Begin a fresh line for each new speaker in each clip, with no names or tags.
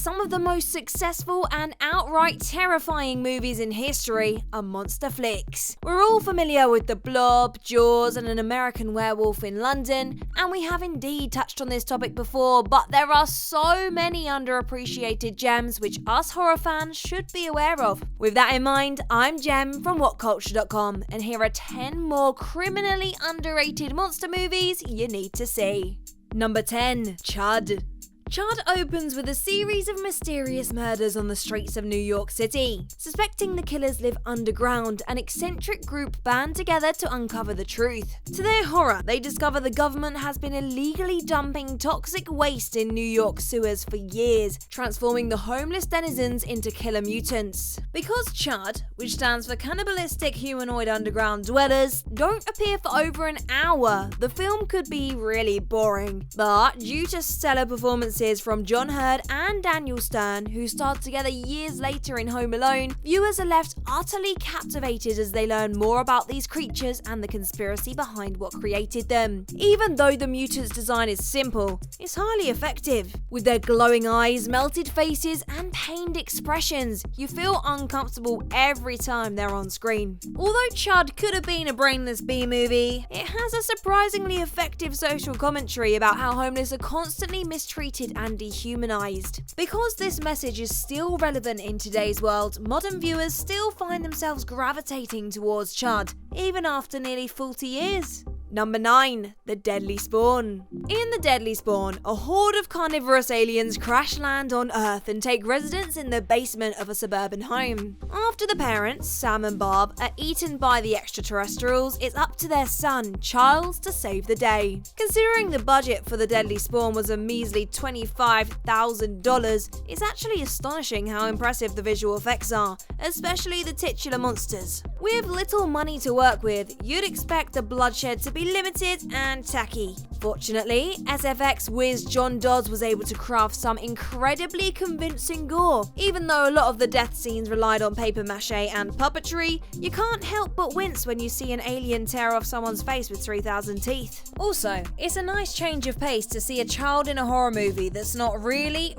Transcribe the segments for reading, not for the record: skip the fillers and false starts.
some of the most successful and outright terrifying movies in history are monster flicks. We're all familiar with The Blob, Jaws, and An American Werewolf in London, and we have indeed touched on this topic before, but there are so many underappreciated gems which us horror fans should be aware of. With that in mind, I'm Jem from WhatCulture.com, and here are 10 more criminally underrated monster movies you need to see. Number 10. Chud. Chud opens with a series of mysterious murders on the streets of New York City. Suspecting the killers live underground, an eccentric group band together to uncover the truth. To their horror, they discover the government has been illegally dumping toxic waste in New York sewers for years, transforming the homeless denizens into killer mutants. Because Chud, which stands for Cannibalistic Humanoid Underground Dwellers, don't appear for over an hour, the film could be really boring. But due to stellar performances from John Hurd and Daniel Stern, who starred together years later in Home Alone, viewers are left utterly captivated as they learn more about these creatures and the conspiracy behind what created them. Even though the mutants' design is simple, it's highly effective. With their glowing eyes, melted faces, and pained expressions, you feel uncomfortable every time they're on screen. Although Chud could have been a brainless B-movie, it has a surprisingly effective social commentary about how homeless are constantly mistreated and dehumanized. Because this message is still relevant in today's world, modern viewers still find themselves gravitating towards Chud, even after nearly 40 years. Number 9. The Deadly Spawn. In The Deadly Spawn, a horde of carnivorous aliens crash land on Earth and take residence in the basement of a suburban home. After the parents, Sam and Barb, are eaten by the extraterrestrials, it's up to their son, Charles, to save the day. Considering the budget for The Deadly Spawn was a measly $25,000, it's actually astonishing how impressive the visual effects are, especially the titular monsters. With little money to work with, you'd expect the bloodshed to be limited and tacky. Fortunately, SFX whiz John Dodds was able to craft some incredibly convincing gore. Even though a lot of the death scenes relied on paper mache and puppetry, you can't help but wince when you see an alien tear off someone's face with 3,000 teeth. Also, it's a nice change of pace to see a child in a horror movie that's not really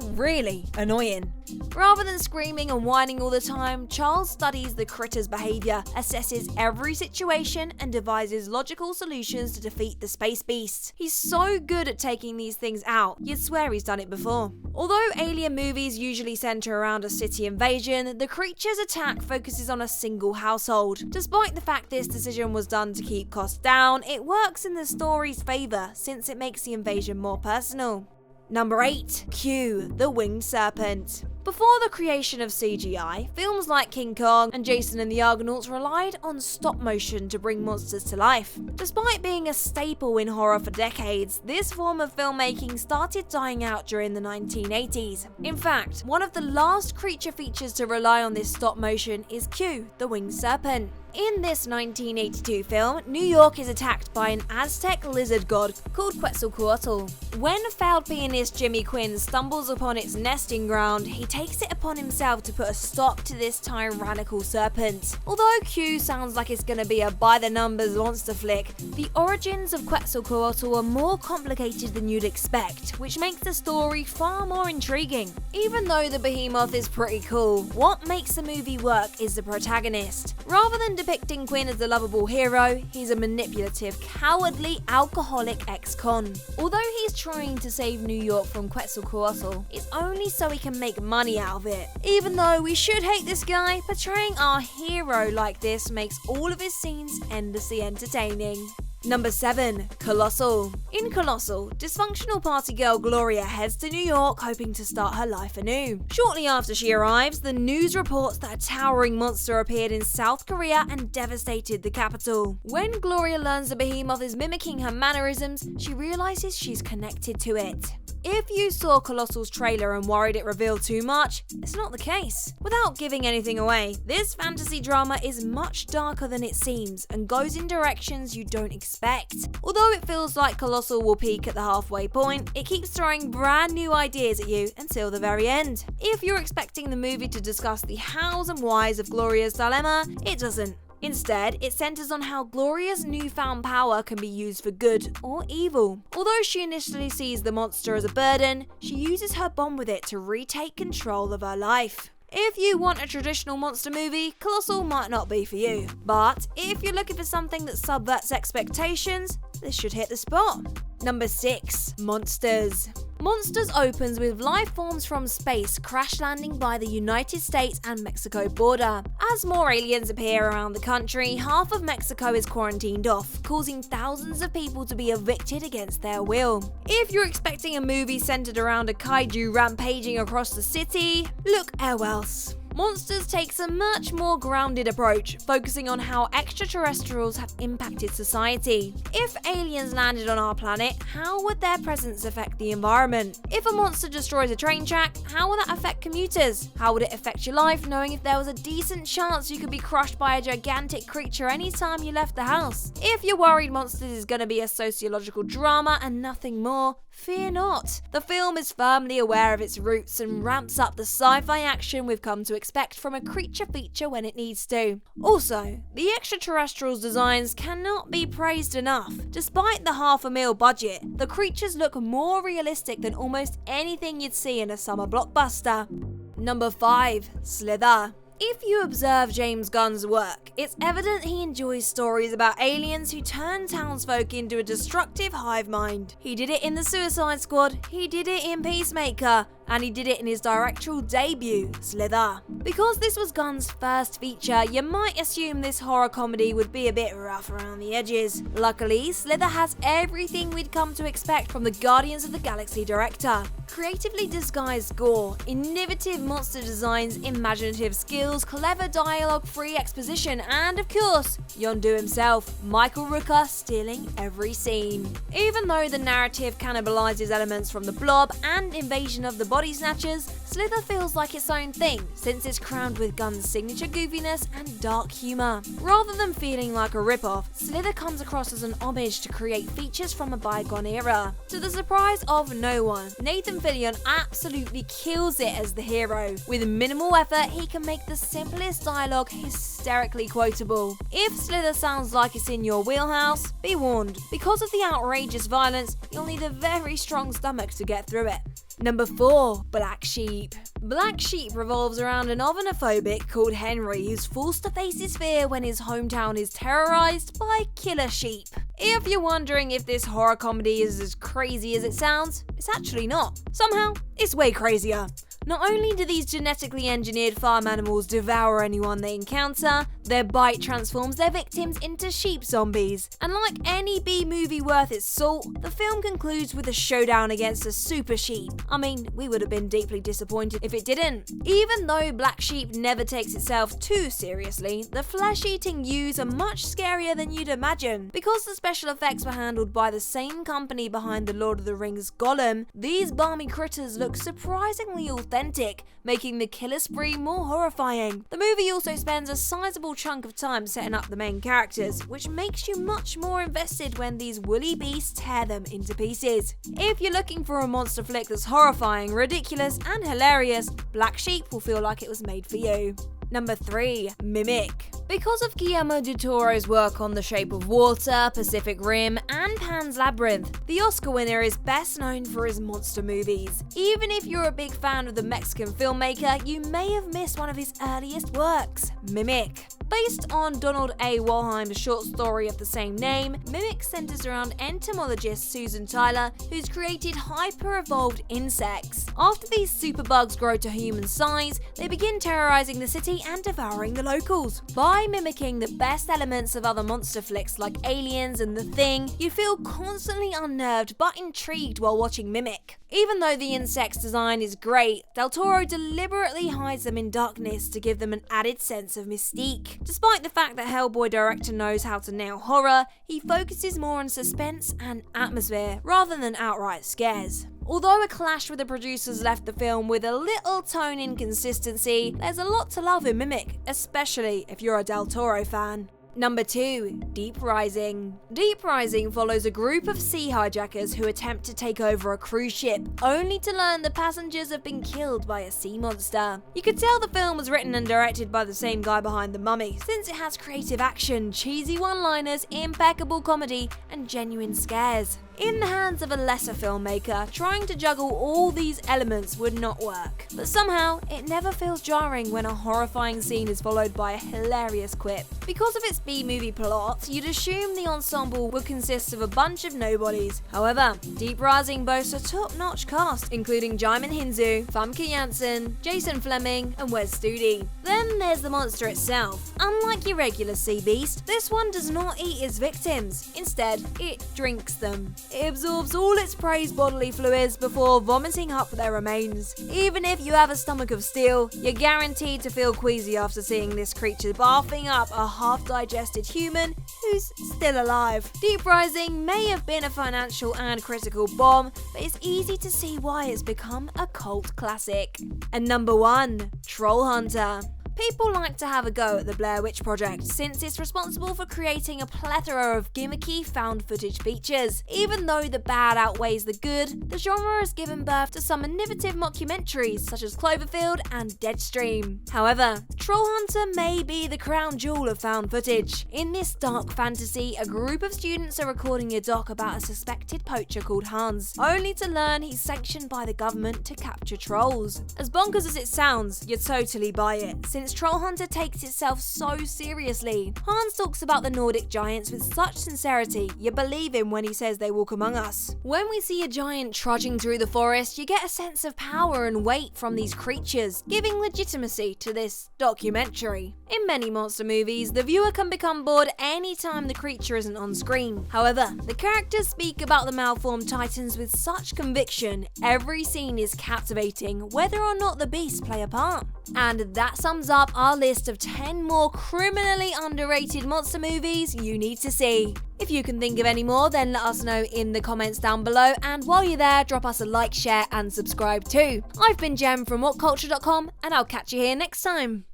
annoying. Rather than screaming and whining all the time, Charles studies the critter's behavior, assesses every situation, and devises logical solutions to defeat the space beast. He's so good at taking these things out, you'd swear he's done it before. Although alien movies usually center around a city invasion, the creature's attack focuses on a single household. Despite the fact this decision was done to keep costs down, it works in the story's favor since it makes the invasion more personal. Number 8. Q, the Winged Serpent. Before the creation of CGI, films like King Kong and Jason and the Argonauts relied on stop motion to bring monsters to life. Despite being a staple in horror for decades, this form of filmmaking started dying out during the 1980s. In fact, one of the last creature features to rely on this stop motion is Q, the Winged Serpent. In this 1982 film, New York is attacked by an Aztec lizard god called Quetzalcoatl. When failed pianist Jimmy Quinn stumbles upon its nesting ground, he takes it upon himself to put a stop to this tyrannical serpent. Although Q sounds like it's gonna be a by-the-numbers monster flick, the origins of Quetzalcoatl are more complicated than you'd expect, which makes the story far more intriguing. Even though the behemoth is pretty cool, what makes the movie work is the protagonist. Rather than depicting Quinn as a lovable hero, he's a manipulative, cowardly, alcoholic ex-con. Although he's trying to save New York from Quetzalcoatl, it's only so he can make money out of it. Even though we should hate this guy, portraying our hero like this makes all of his scenes endlessly entertaining. Number 7. Colossal. In Colossal, dysfunctional party girl Gloria heads to New York hoping to start her life anew. Shortly after she arrives, the news reports that a towering monster appeared in South Korea and devastated the capital. When Gloria learns the behemoth is mimicking her mannerisms, she realizes she's connected to it. If you saw Colossal's trailer and worried it revealed too much, it's not the case. Without giving anything away, this fantasy drama is much darker than it seems and goes in directions you don't expect. Although it feels like Colossal will peak at the halfway point, it keeps throwing brand new ideas at you until the very end. If you're expecting the movie to discuss the hows and whys of Gloria's dilemma, it doesn't. Instead, it centers on how Gloria's newfound power can be used for good or evil. Although she initially sees the monster as a burden, she uses her bond with it to retake control of her life. If you want a traditional monster movie, Colossal might not be for you. But if you're looking for something that subverts expectations, this should hit the spot. Number 6. Monsters. Monsters opens with life forms from space crash landing by the United States and Mexico border. As more aliens appear around the country, half of Mexico is quarantined off, causing thousands of people to be evicted against their will. If you're expecting a movie centered around a kaiju rampaging across the city, look else. Monsters takes a much more grounded approach, focusing on how extraterrestrials have impacted society. If aliens landed on our planet, how would their presence affect the environment? If a monster destroys a train track, how will that affect commuters? How would it affect your life knowing if there was a decent chance you could be crushed by a gigantic creature anytime you left the house? If you're worried Monsters is going to be a sociological drama and nothing more, fear not. The film is firmly aware of its roots and ramps up the sci-fi action we've come to expect from a creature feature when it needs to. Also, the extraterrestrials' designs cannot be praised enough. Despite the $500,000 budget, the creatures look more realistic than almost anything you'd see in a summer blockbuster. Number 5. Slither. If you observe James Gunn's work, it's evident he enjoys stories about aliens who turn townsfolk into a destructive hive mind. He did it in The Suicide Squad, he did it in Peacemaker, and he did it in his directorial debut, Slither. Because this was Gunn's first feature, you might assume this horror comedy would be a bit rough around the edges. Luckily, Slither has everything we'd come to expect from the Guardians of the Galaxy director. Creatively disguised gore, innovative monster designs, imaginative skills, clever dialogue-free exposition, and of course, Yondu himself, Michael Rooker, stealing every scene. Even though the narrative cannibalizes elements from The Blob and Invasion of the Body Snatchers, Slither feels like its own thing, since it's crowned with Gunn's signature goofiness and dark humour. Rather than feeling like a rip-off, Slither comes across as an homage to create features from a bygone era. To the surprise of no one, Nathan Fillion absolutely kills it as the hero. With minimal effort, he can make the simplest dialogue hysterically quotable. If Slither sounds like it's in your wheelhouse, be warned. Because of the outrageous violence, you'll need a very strong stomach to get through it. Number 4. Black Sheep. Black Sheep revolves around an ovenophobic called Henry who's forced to face his fear when his hometown is terrorized by killer sheep. If you're wondering if this horror comedy is as crazy as it sounds, it's actually not. Somehow, it's way crazier. Not only do these genetically engineered farm animals devour anyone they encounter, their bite transforms their victims into sheep zombies. And like any B-movie worth its salt, the film concludes with a showdown against a super sheep. I mean, we would have been deeply disappointed if it didn't. Even though Black Sheep never takes itself too seriously, the flesh-eating ewes are much scarier than you'd imagine. Because the special effects were handled by the same company behind the Lord of the Rings Gollum, these balmy critters look surprisingly authentic, making the killer spree more horrifying. The movie also spends a sizable chunk of time setting up the main characters, which makes you much more invested when these woolly beasts tear them into pieces. If you're looking for a monster flick that's horrifying, ridiculous, and hilarious, Black Sheep will feel like it was made for you. Number 3. Mimic. Because of Guillermo del Toro's work on The Shape of Water, Pacific Rim, and Pan's Labyrinth, the Oscar winner is best known for his monster movies. Even if you're a big fan of the Mexican filmmaker, you may have missed one of his earliest works, Mimic. Based on Donald A. Wollheim's short story of the same name, Mimic centers around entomologist Susan Tyler, who's created hyper-evolved insects. After these superbugs grow to human size, they begin terrorizing the city and devouring the locals. By mimicking the best elements of other monster flicks like Aliens and The Thing, you feel constantly unnerved but intrigued while watching Mimic. Even though the insect's design is great, Del Toro deliberately hides them in darkness to give them an added sense of mystique. Despite the fact that Hellboy director knows how to nail horror, he focuses more on suspense and atmosphere rather than outright scares. Although a clash with the producers left the film with a little tone inconsistency, there's a lot to love in Mimic, especially if you're a Del Toro fan. Number 2. Deep Rising. Deep Rising follows a group of sea hijackers who attempt to take over a cruise ship, only to learn the passengers have been killed by a sea monster. You could tell the film was written and directed by the same guy behind The Mummy, since it has creative action, cheesy one-liners, impeccable comedy, and genuine scares. In the hands of a lesser filmmaker, trying to juggle all these elements would not work. But somehow, it never feels jarring when a horrifying scene is followed by a hilarious quip. Because of its B-movie plot, you'd assume the ensemble would consist of a bunch of nobodies. However, Deep Rising boasts a top-notch cast, including Jaimin Hinzu, Famke Janssen, Jason Fleming, and Wes Studi. Then there's the monster itself. Unlike your regular sea beast, this one does not eat its victims. Instead, it drinks them. It absorbs all its prey's bodily fluids before vomiting up their remains. Even if you have a stomach of steel, you're guaranteed to feel queasy after seeing this creature barfing up a half-digested human who's still alive. Deep Rising may have been a financial and critical bomb, but it's easy to see why it's become a cult classic. And number 1, Troll Hunter. People like to have a go at the Blair Witch Project, since it's responsible for creating a plethora of gimmicky found footage features. Even though the bad outweighs the good, the genre has given birth to some innovative mockumentaries such as Cloverfield and Deadstream. However, Troll Hunter may be the crown jewel of found footage. In this dark fantasy, a group of students are recording a doc about a suspected poacher called Hans, only to learn he's sanctioned by the government to capture trolls. As bonkers as it sounds, you'd totally buy it, since Troll Hunter takes itself so seriously. Hans talks about the Nordic giants with such sincerity, you believe him when he says they walk among us. When we see a giant trudging through the forest, you get a sense of power and weight from these creatures, giving legitimacy to this documentary. In many monster movies, the viewer can become bored anytime the creature isn't on screen. However, the characters speak about the malformed titans with such conviction, every scene is captivating, whether or not the beasts play a part. And that sums up our list of 10 more criminally underrated monster movies you need to see. If you can think of any more, then let us know in the comments down below, and while you're there, drop us a like, share and subscribe too. I've been Jem from WhatCulture.com, and I'll catch you here next time.